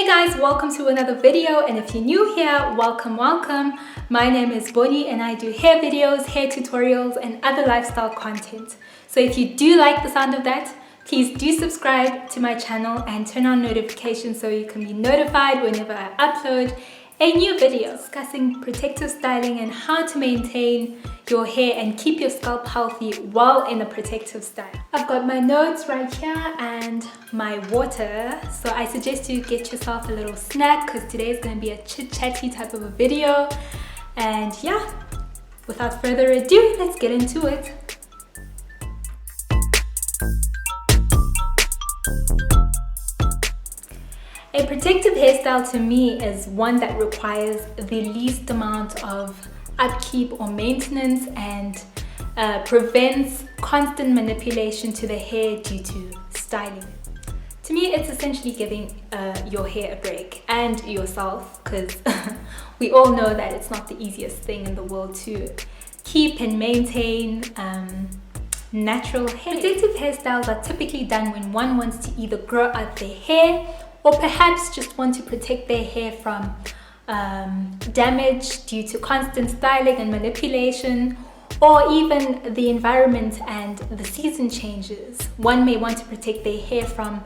Hey guys, welcome to another video, and if you're new here, welcome. My name is Boni and I do hair videos, hair tutorials and other lifestyle content. So if you do like the sound of that, please do subscribe to my channel and turn on notifications so you can be notified whenever I upload a new video discussing protective styling and how to maintain your hair and keep your scalp healthy while in a protective style. I've got my notes right here and my water, so I suggest you get yourself a little snack because today is going to be a chit-chatty type of a video. And yeah, without further ado, let's get into it. A protective hairstyle to me is one that requires the least amount of upkeep or maintenance and prevents constant manipulation to the hair due to styling. To me, it's essentially giving your hair a break and yourself, because we all know that it's not the easiest thing in the world to keep and maintain natural hair. Protective hairstyles are typically done when one wants to either grow out their hair or perhaps just want to protect their hair from damage due to constant styling and manipulation, or even the environment and the season changes. One may want to protect their hair from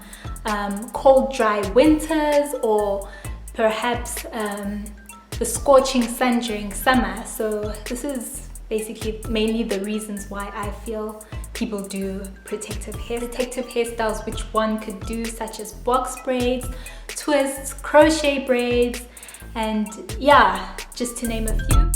cold, dry winters, or perhaps the scorching sun during summer. So this is basically mainly the reasons why I feel people do protective hairstyles, which one could do, such as box braids, twists, crochet braids, and yeah, just to name a few.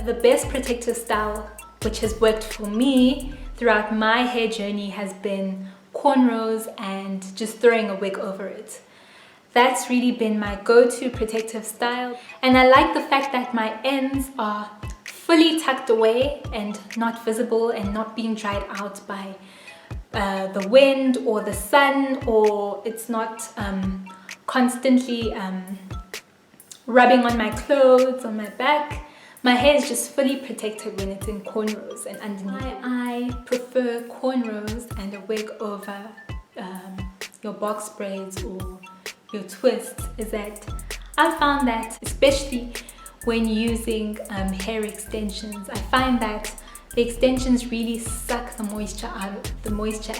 The best protective style which has worked for me throughout my hair journey has been cornrows and just throwing a wig over it. That's really been my go-to protective style, and I like the fact that my ends are fully tucked away and not visible and not being dried out by the wind or the sun, or it's not constantly rubbing on my clothes, on my back. My hair is just fully protected when it's in cornrows and underneath. Why I prefer cornrows and a wig over your box braids or your twists is that I found that, especially when using hair extensions, I find that the extensions really suck the moisture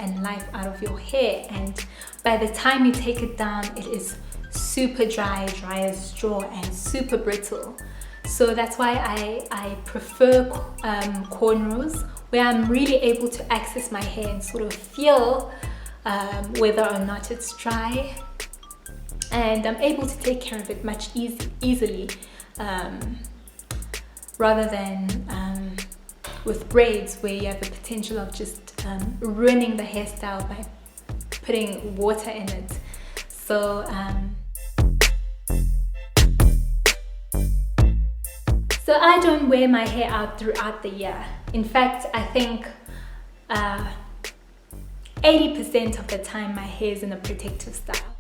and life out of your hair, and by the time you take it down, it is super dry as straw and super brittle. So that's why I prefer cornrows, where I'm really able to access my hair and sort of feel whether or not it's dry, and I'm able to take care of it much easily rather than with braids, where you have the potential of just ruining the hairstyle by putting water in it. So so I don't wear my hair out throughout the year. In fact, I think 80% of the time my hair is in a protective style.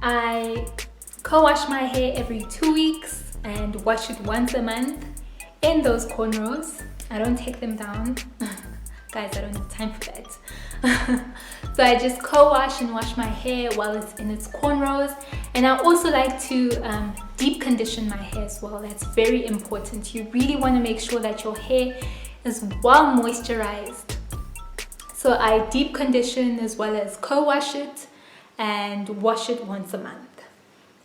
I co-wash my hair every 2 weeks and wash it once a month in those cornrows. I don't take them down. Guys, I don't have time for that. So I just co-wash and wash my hair while it's in its cornrows. And I also like to deep condition my hair as well. That's very important. You really want to make sure that your hair is well moisturized. So I deep condition as well as co-wash it and wash it once a month.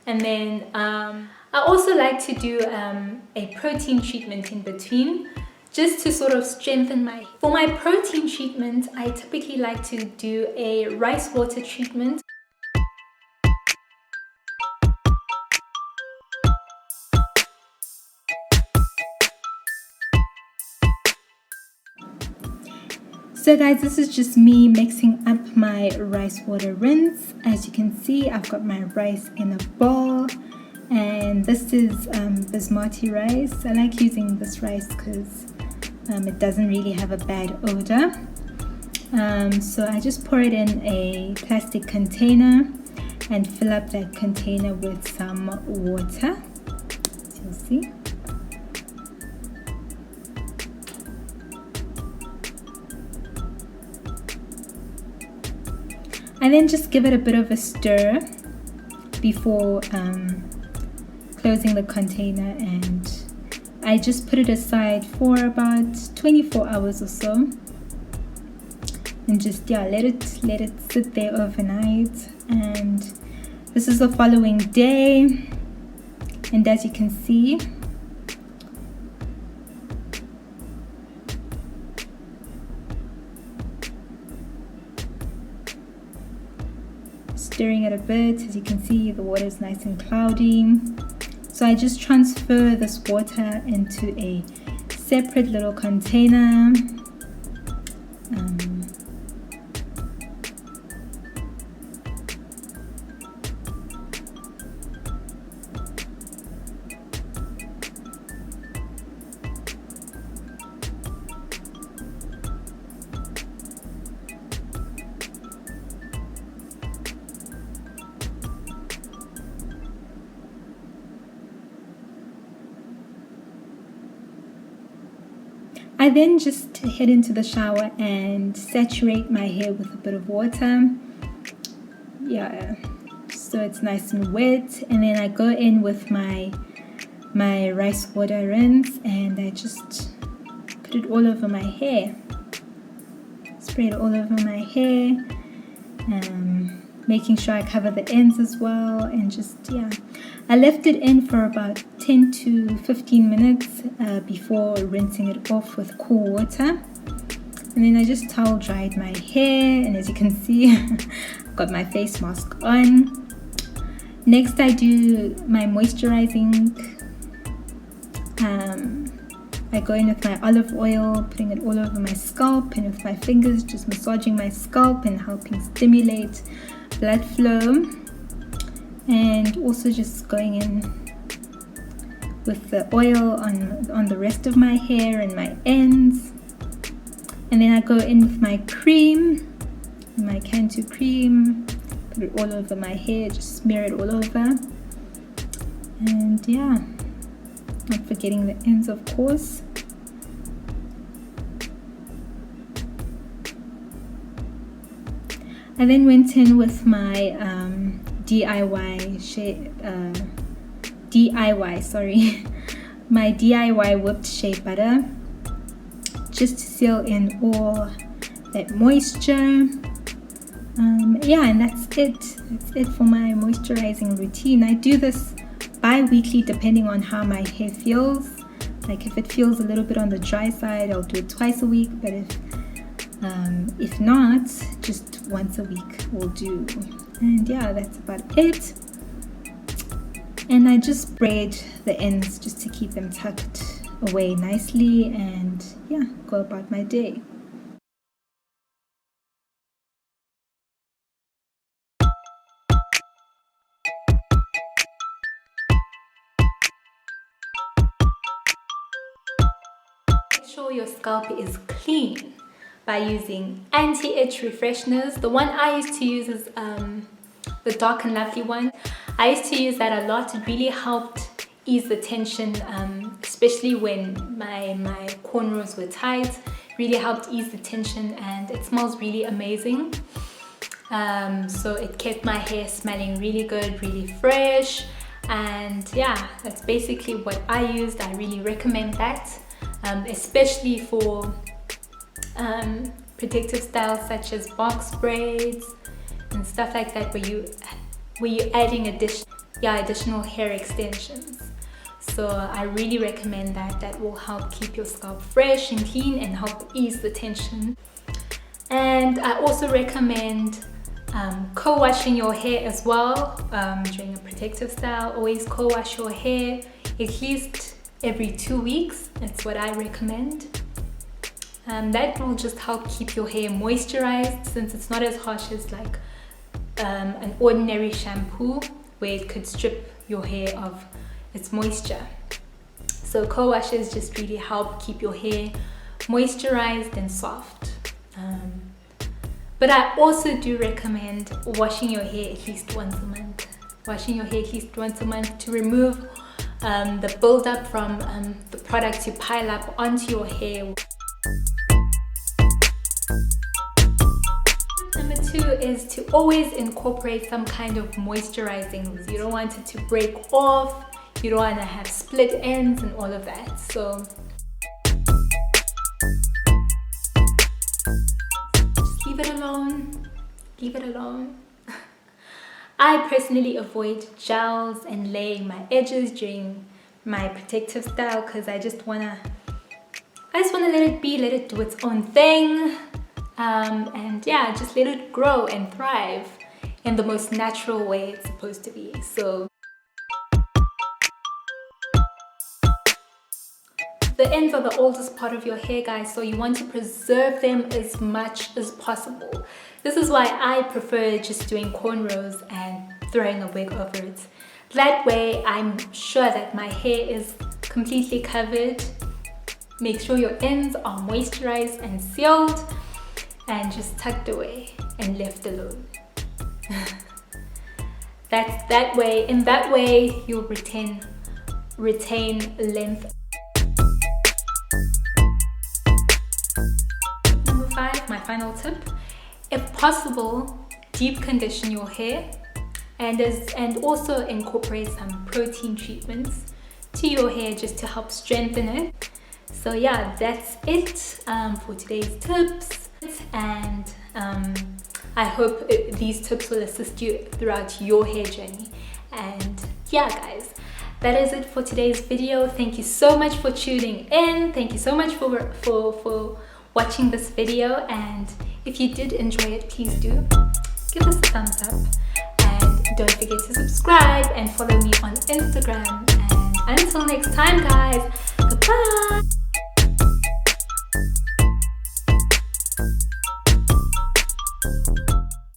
And then I also like to do a protein treatment in between, just to sort of strengthen my hair. For my protein treatment, I typically like to do a rice water treatment. So guys, this is just me mixing up my rice water rinse. As you can see, I've got my rice in a bowl, and this is basmati rice. I like using this rice because it doesn't really have a bad odor. So I just pour it in a plastic container and fill up that container with some water, as you'll see. and then just give it a bit of a stir before closing the container, and I just put it aside for about 24 hours or so, and just let it sit there overnight. And this is the following day, and as you can see, stirring it a bit. As you can see, the water is nice and cloudy. So I just transfer this water into a separate little container. I then just head into the shower and saturate my hair with a bit of water. So it's nice and wet, and then I go in with my rice water rinse, and I just put it all over my hair. Spray it all over my hair, making sure I cover the ends as well, and just I left it in for about 10 to 15 minutes before rinsing it off with cool water. And then I just towel dried my hair, and as you can see, I've got my face mask on. Next, I do my moisturizing. I go in with my olive oil, putting it all over my scalp, and with my fingers just massaging my scalp and helping stimulate blood flow. And also just going in with the oil on the rest of my hair and my ends. And then I go in with my cream, my Cantu cream, put it all over my hair, just smear it all over. And not forgetting the ends, of course. I then went in with my my DIY whipped shea butter, just to seal in all that moisture. And that's it for my moisturizing routine. I do this bi-weekly depending on how my hair feels. Like if it feels a little bit on the dry side, I'll do it twice a week, but if not, just once a week will do. And that's about it. And I just braid the ends just to keep them tucked away nicely, and go about my day. Make sure your scalp is clean by using anti-itch refresheners. The one I used to use is the Dark and Lovely one. I used to use that a lot. It really helped ease the tension, especially when my cornrows were tight. Really helped ease the tension, and it smells really amazing. So it kept my hair smelling really good, really fresh, and that's basically what I used. I really recommend that, especially for protective styles such as box braids and stuff like that, where you're adding additional hair extensions. So I really recommend that. That will help keep your scalp fresh and clean and help ease the tension. And I also recommend co-washing your hair as well during a protective style. Always co-wash your hair at least every 2 weeks. That's what I recommend. That will just help keep your hair moisturized, since it's not as harsh as like an ordinary shampoo where it could strip your hair of its moisture. So co-washes just really help keep your hair moisturized and soft. But I also do recommend washing your hair at least once a month. Washing your hair at least once a month to remove the buildup from the products you pile up onto your hair. Number 2 is to always incorporate some kind of moisturizing. You don't want it to break off, you don't want to have split ends and all of that. So just leave it alone, leave it alone. I personally avoid gels and laying my edges during my protective style because I just wanna let it be, let it do its own thing, and yeah, just let it grow and thrive in the most natural way it's supposed to be. So the ends are the oldest part of your hair, guys, so you want to preserve them as much as possible. This is why I prefer just doing cornrows and throwing a wig over it. That way I'm sure that my hair is completely covered. Make sure your ends are moisturized and sealed and just tucked away and left alone. In that way you'll retain length. Number 5, my final tip. If possible, deep condition your hair and also incorporate some protein treatments to your hair just to help strengthen it. So yeah, that's it for today's tips, and I hope these tips will assist you throughout your hair journey. And yeah, guys, that is it for today's video. Thank you so much for tuning in. Thank you so much for watching this video, and if you did enjoy it, please do give us a thumbs up, and don't forget to subscribe and follow me on Instagram. And until next time, guys, goodbye.